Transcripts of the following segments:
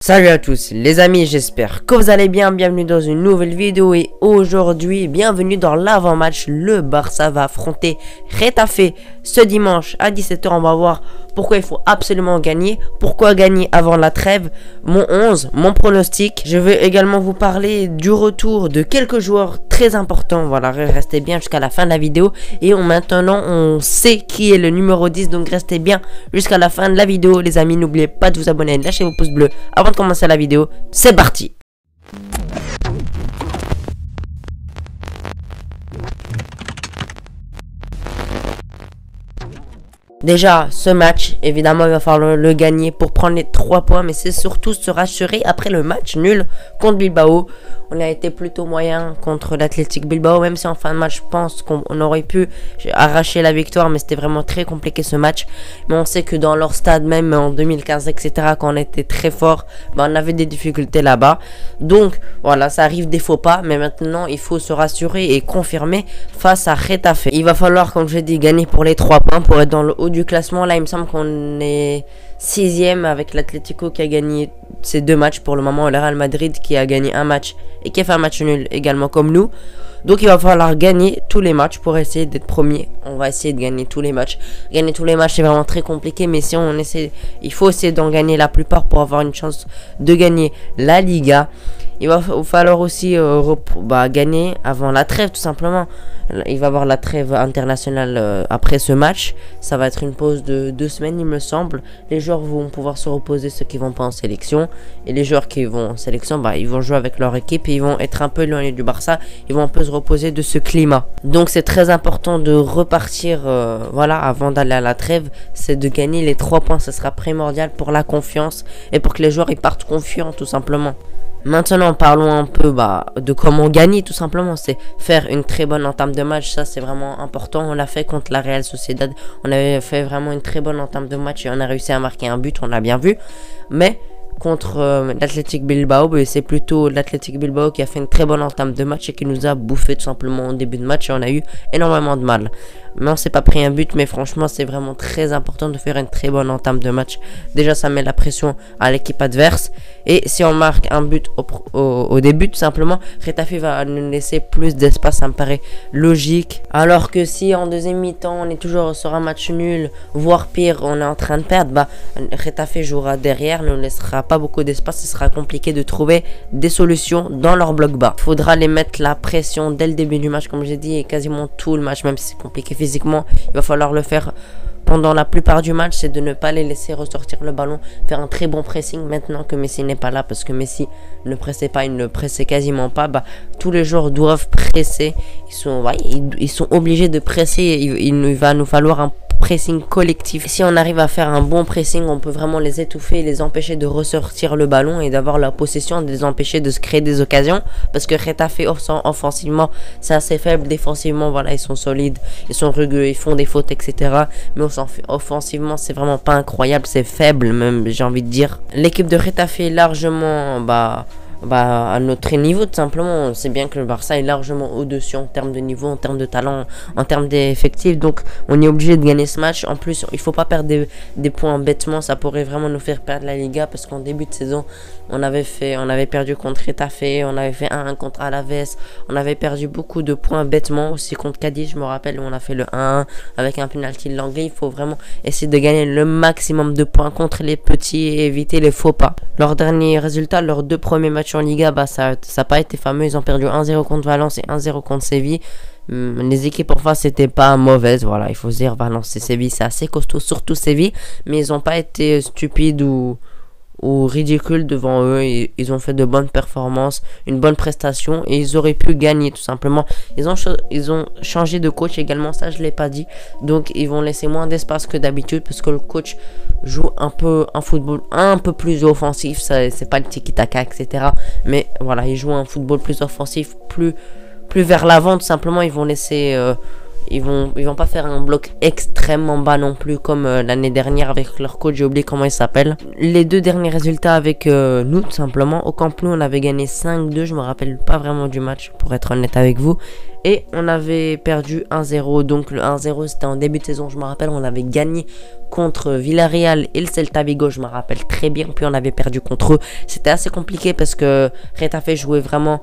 Salut à tous les amis, j'espère que vous allez bien, bienvenue dans une nouvelle vidéo et aujourd'hui, bienvenue dans l'avant-match. Le Barça va affronter Getafe ce dimanche à 17 h. On va voir pourquoi il faut absolument gagner, pourquoi gagner avant la trêve, mon 11, mon pronostic. Je vais également vous parler du retour de quelques joueurs très importants. Voilà, restez bien jusqu'à la fin de la vidéo et maintenant on sait qui est le numéro 10, donc restez bien jusqu'à la fin de la vidéo les amis. N'oubliez pas de vous abonner, lâchez vos pouces bleus avant de commencer la vidéo. C'est parti. Déjà, ce match, évidemment, il va falloir le gagner pour prendre les 3 points. Mais c'est surtout se rassurer après le match nul contre Bilbao. On a été plutôt moyen contre l'Athletic Bilbao. Même si en fin de match, je pense qu'on aurait pu arracher la victoire. Mais c'était vraiment très compliqué ce match. Mais on sait que dans leur stade, même en 2015, etc., quand on était très fort, on avait des difficultés là-bas. Donc, voilà, ça arrive des faux pas. Mais maintenant, il faut se rassurer et confirmer face à Getafe. Il va falloir, comme je l'ai dit, gagner pour les 3 points pour être dans le haut du classement. Là il me semble qu'on est 6ème avec l'Atlético qui a gagné ses 2 matchs pour le moment, le Real Madrid qui a gagné un match et qui a fait un match nul également comme nous. Donc il va falloir gagner tous les matchs pour essayer d'être premier. On va essayer de gagner tous les matchs. Gagner tous les matchs c'est vraiment très compliqué, mais si on essaie, il faut essayer d'en gagner la plupart pour avoir une chance de gagner la Liga. Il va falloir aussi gagner avant la trêve tout simplement. Il va y avoir la trêve internationale après ce match. Ça va être une pause de 2 semaines il me semble. Les joueurs vont pouvoir se reposer, ceux qui vont pas en sélection. Et les joueurs qui vont en sélection, ils vont jouer avec leur équipe et ils vont être un peu éloignés du Barça. Ils vont un peu se reposer de ce climat. Donc c'est très important de repartir avant d'aller à la trêve. C'est de gagner les 3 points. Ce sera primordial pour la confiance et pour que les joueurs ils partent confiants tout simplement. Maintenant, parlons un peu de comment gagner tout simplement. C'est faire une très bonne entame de match. Ça, c'est vraiment important. On l'a fait contre la Real Sociedad. On avait fait vraiment une très bonne entame de match et on a réussi à marquer un but. On l'a bien vu. Mais contre l'Athletic Bilbao, c'est plutôt l'Athletic Bilbao qui a fait une très bonne entame de match et qui nous a bouffé tout simplement au début de match et on a eu énormément de mal. Mais on s'est pas pris un but, mais franchement c'est vraiment très important de faire une très bonne entame de match. Déjà ça met la pression à l'équipe adverse et si on marque un but au début tout simplement, Getafe va nous laisser plus d'espace, ça me paraît logique. Alors que si en deuxième mi-temps on est toujours sur un match nul, voire pire, on est en train de perdre, Getafe jouera derrière, ne laissera pas beaucoup d'espace, ce sera compliqué de trouver des solutions dans leur bloc bas. Il faudra les mettre la pression dès le début du match comme j'ai dit et quasiment tout le match, même si c'est compliqué physiquement, il va falloir le faire pendant la plupart du match, c'est de ne pas les laisser ressortir le ballon, faire un très bon pressing maintenant que Messi n'est pas là, parce que Messi ne pressait pas, il ne pressait quasiment pas, tous les joueurs doivent presser, ils sont obligés de presser, il va nous falloir un pressing collectif. Si on arrive à faire un bon pressing, on peut vraiment les étouffer, les empêcher de ressortir le ballon et d'avoir la possession, de les empêcher de se créer des occasions, parce que Getafe offensivement c'est assez faible, défensivement ils sont solides, ils sont rugueux, ils font des fautes etc, mais offensivement c'est vraiment pas incroyable, c'est faible même, j'ai envie de dire. L'équipe de Getafe est largement à notre niveau tout simplement. On sait bien que le Barça est largement au-dessus en termes de niveau, en termes de talent, en termes d'effectifs, donc on est obligé de gagner ce match. En plus il faut pas perdre des points bêtement, ça pourrait vraiment nous faire perdre la Liga, parce qu'en début de saison on avait perdu contre Getafe, on avait fait 1-1 contre Alaves, on avait perdu beaucoup de points bêtement aussi contre Cadiz, je me rappelle où on a fait le 1-1 avec un penalty de l'anglais. Il faut vraiment essayer de gagner le maximum de points contre les petits et éviter les faux pas. Leurs derniers résultats, leurs 2 premiers matchs en Liga, ça n'a pas été fameux. Ils ont perdu 1-0 contre Valence et 1-0 contre Séville. Les équipes en face n'étaient pas mauvaises, voilà, il faut se dire. Valence et Séville c'est assez costaud, surtout Séville, mais ils n'ont pas été stupides ou ridicules devant eux. Ils ont fait de bonnes performances, une bonne prestation et ils auraient pu gagner tout simplement. Ils ont changé de coach également, ça je l'ai pas dit, donc ils vont laisser moins d'espace que d'habitude parce que le coach joue un football un peu plus offensif. C'est pas le tiki-taka etc, mais voilà, ils jouent un football plus offensif, plus vers l'avant tout simplement. Ils vont laisser ils vont pas faire un bloc extrêmement bas non plus comme l'année dernière avec leur coach, j'ai oublié comment il s'appelle. Les deux derniers résultats avec nous, tout simplement. Au Camp Nou, on avait gagné 5-2, je me rappelle pas vraiment du match pour être honnête avec vous. Et on avait perdu 1-0, donc le 1-0 c'était en début de saison, je me rappelle, on avait gagné contre Villarreal et le Celta Vigo, je me rappelle très bien, puis on avait perdu contre eux. C'était assez compliqué parce que Retafe jouait vraiment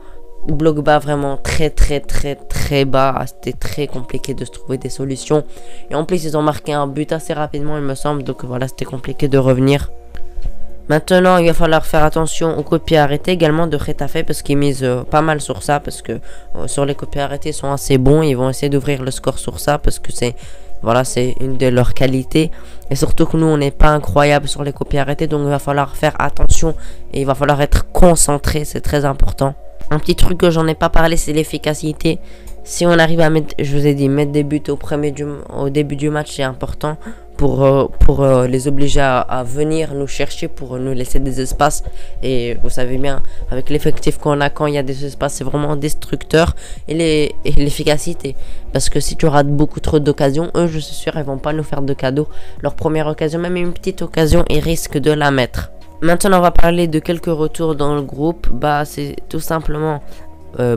bloc bas, vraiment très bas. C'était très compliqué de se trouver des solutions. Et en plus, ils ont marqué un but assez rapidement, il me semble. Donc voilà, c'était compliqué de revenir. Maintenant, il va falloir faire attention aux coups de pied arrêtés également de Retafe parce qu'ils misent pas mal sur ça. Parce que sur les coups de pied arrêtés, ils sont assez bons. Ils vont essayer d'ouvrir le score sur ça parce que c'est une de leurs qualités. Et surtout que nous, on n'est pas incroyable sur les coups de pied arrêtés. Donc il va falloir faire attention et il va falloir être concentré. C'est très important. Un petit truc que j'en ai pas parlé, c'est l'efficacité. Si on arrive à mettre, je vous ai dit, mettre des buts au début du match, c'est important pour les obliger à venir nous chercher, pour nous laisser des espaces. Et vous savez bien, avec l'effectif qu'on a, quand il y a des espaces, c'est vraiment destructeur. Et l'efficacité. Parce que si tu rates beaucoup trop d'occasions, eux, je suis sûr, ils vont pas nous faire de cadeaux. Leur première occasion, même une petite occasion, ils risquent de la mettre. Maintenant, on va parler de quelques retours dans le groupe. Bah, c'est tout simplement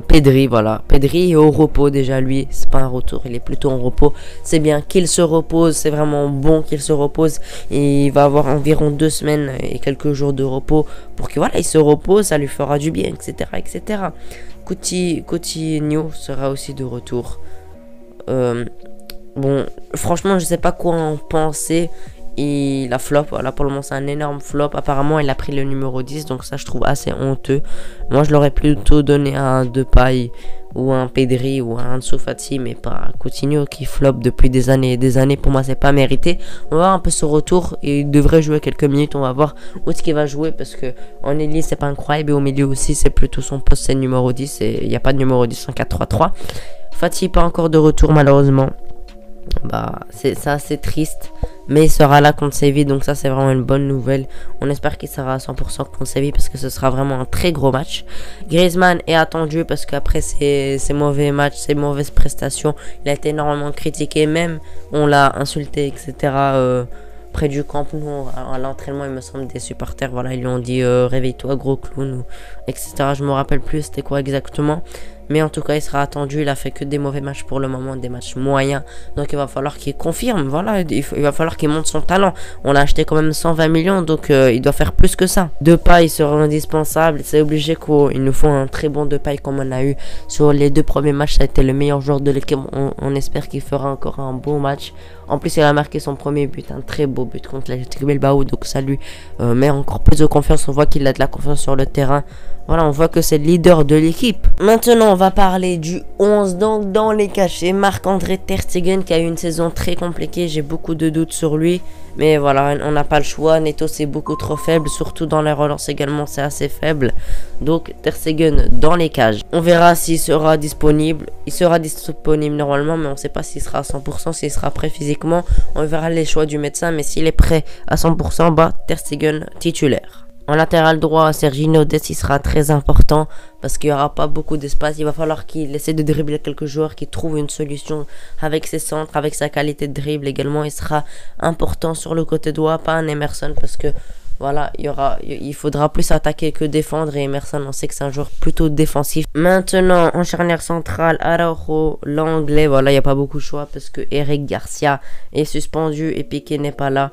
Pedri, voilà. Pedri est au repos déjà, lui. C'est pas un retour, il est plutôt en repos. C'est bien qu'il se repose, c'est vraiment bon qu'il se repose. Et il va avoir environ 2 semaines et quelques jours de repos pour que voilà, il se repose, ça lui fera du bien, etc., etc. Coutinho sera aussi de retour. Bon, franchement, je sais pas quoi en penser. Il a flop, voilà, pour le moment c'est un énorme flop. Apparemment il a pris le numéro 10, donc ça je trouve assez honteux. Moi je l'aurais plutôt donné à un Depay ou un Pedri ou un Ansu Fati, mais pas un Coutinho qui flop depuis des années et des années. Pour moi c'est pas mérité. On va voir un peu son retour et il devrait jouer quelques minutes. On va voir où est-ce qu'il va jouer parce que en ailier c'est pas incroyable et au milieu aussi c'est plutôt son poste, c'est le numéro 10 et il n'y a pas de numéro 10 en 4-3-3. Fati pas encore de retour malheureusement. Bah c'est assez triste, mais il sera là contre Séville, donc ça c'est vraiment une bonne nouvelle. On espère qu'il sera à 100% contre Séville parce que ce sera vraiment un très gros match. Griezmann est attendu parce qu'après ses mauvais matchs, ses mauvaises prestations, il a été énormément critiqué, même on l'a insulté, etc. Près du Camp Nou, à l'entraînement, il me semble, des supporters, voilà, ils lui ont dit réveille-toi gros clown, etc. Je me rappelle plus c'était quoi exactement. Mais en tout cas, il sera attendu. Il a fait que des mauvais matchs pour le moment, des matchs moyens. Donc il va falloir qu'il confirme. Voilà, il va falloir qu'il monte son talent. On l'a acheté quand même 120 millions, donc il doit faire plus que ça. Depay sera indispensable. C'est obligé qu'il nous faut un très bon Depay comme on a eu sur les 2 premiers matchs. Ça a été le meilleur joueur de l'équipe. On espère qu'il fera encore un bon match. En plus, il a marqué son premier but, un très beau but contre l'Athletic Bilbao. Donc ça lui met encore plus de confiance. On voit qu'il a de la confiance sur le terrain. Voilà, on voit que c'est le leader de l'équipe. Maintenant, on va parler du 11. Donc, dans les cachets, Marc-André Ter Stegen qui a eu une saison très compliquée. J'ai beaucoup de doutes sur lui. Mais voilà, on n'a pas le choix. Neto, c'est beaucoup trop faible. Surtout dans les relances également, c'est assez faible. Donc, Ter Stegen dans les cages. On verra s'il sera disponible. Il sera disponible normalement, mais on ne sait pas s'il sera à 100%, s'il sera prêt physiquement. On verra les choix du médecin. Mais s'il est prêt à 100%, bah, Ter Stegen titulaire. En latéral droit, Serginho Dest, il sera très important parce qu'il n'y aura pas beaucoup d'espace. Il va falloir qu'il essaie de dribbler quelques joueurs, qu'il trouve une solution avec ses centres, avec sa qualité de dribble également. Il sera important sur le côté droit, pas un Emerson parce que voilà, il faudra plus attaquer que défendre et Emerson, on sait que c'est un joueur plutôt défensif. Maintenant, en charnière centrale, Araujo, l'anglais, voilà, il n'y a pas beaucoup de choix parce que Eric Garcia est suspendu et Piqué n'est pas là.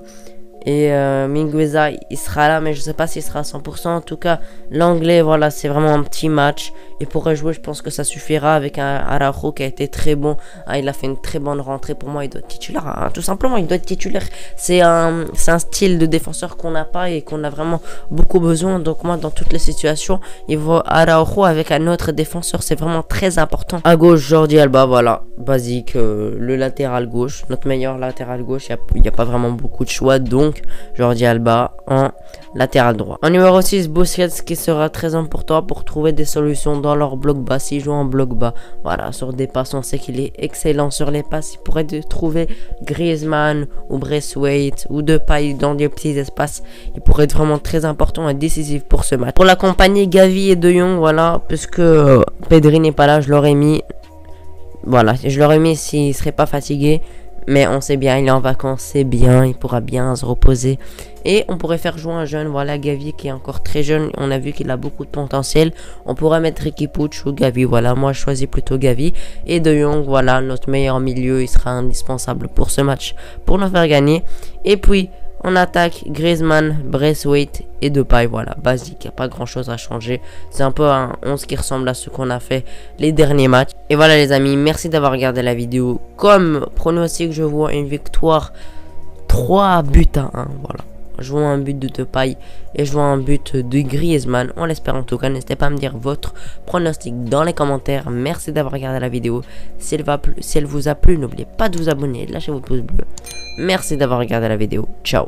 Et Mingueza, il sera là, mais je sais pas s'il sera à 100%. En tout cas, l'anglais, voilà, c'est vraiment un petit match. Il pourrait jouer, je pense que ça suffira avec un Araujo qui a été très bon. Ah, il a fait une très bonne rentrée. Pour moi, il doit être titulaire. Hein, tout simplement, il doit être titulaire. C'est un style de défenseur qu'on n'a pas et qu'on a vraiment beaucoup besoin. Donc moi, dans toutes les situations, il faut Araujo avec un autre défenseur. C'est vraiment très important. À gauche, Jordi Alba, voilà, basique. Le latéral gauche, notre meilleur latéral gauche. Il n'y a pas vraiment beaucoup de choix. Donc, Jordi Alba en latéral droit. En numéro 6, Busquets qui sera très important pour trouver des solutions dans leur bloc bas. S'il joue en bloc bas, voilà, sur des passes, on sait qu'il est excellent sur les passes. Il pourrait trouver Griezmann ou Braithwaite ou Depay dans des petits espaces. Il pourrait être vraiment très important et décisif pour ce match. Pour l'accompagner, Gavi et De Jong, voilà, puisque Pedri n'est pas là, je l'aurais mis. Voilà, je l'aurais mis s'il serait pas fatigué. Mais on sait bien, il est en vacances, c'est bien, il pourra bien se reposer. Et on pourrait faire jouer un jeune, voilà, Gavi qui est encore très jeune. On a vu qu'il a beaucoup de potentiel. On pourrait mettre Riqui Puig ou Gavi, voilà, moi je choisis plutôt Gavi. Et De Jong, voilà, notre meilleur milieu, il sera indispensable pour ce match, pour nous faire gagner. Et puis, on attaque Griezmann, Braithwaite et Depay, voilà, basique, il n'y a pas grand chose à changer. C'est un peu un 11 qui ressemble à ce qu'on a fait les derniers matchs. Et voilà les amis, merci d'avoir regardé la vidéo. Comme pronostic, je vois une victoire 3 buts à 1, voilà. Je vois un but de Depay et je vois un but de Griezmann. On l'espère en tout cas. N'hésitez pas à me dire votre pronostic dans les commentaires. Merci d'avoir regardé la vidéo. Si elle vous a plu, n'oubliez pas de vous abonner et de lâcher votre pouce bleu. Merci d'avoir regardé la vidéo. Ciao.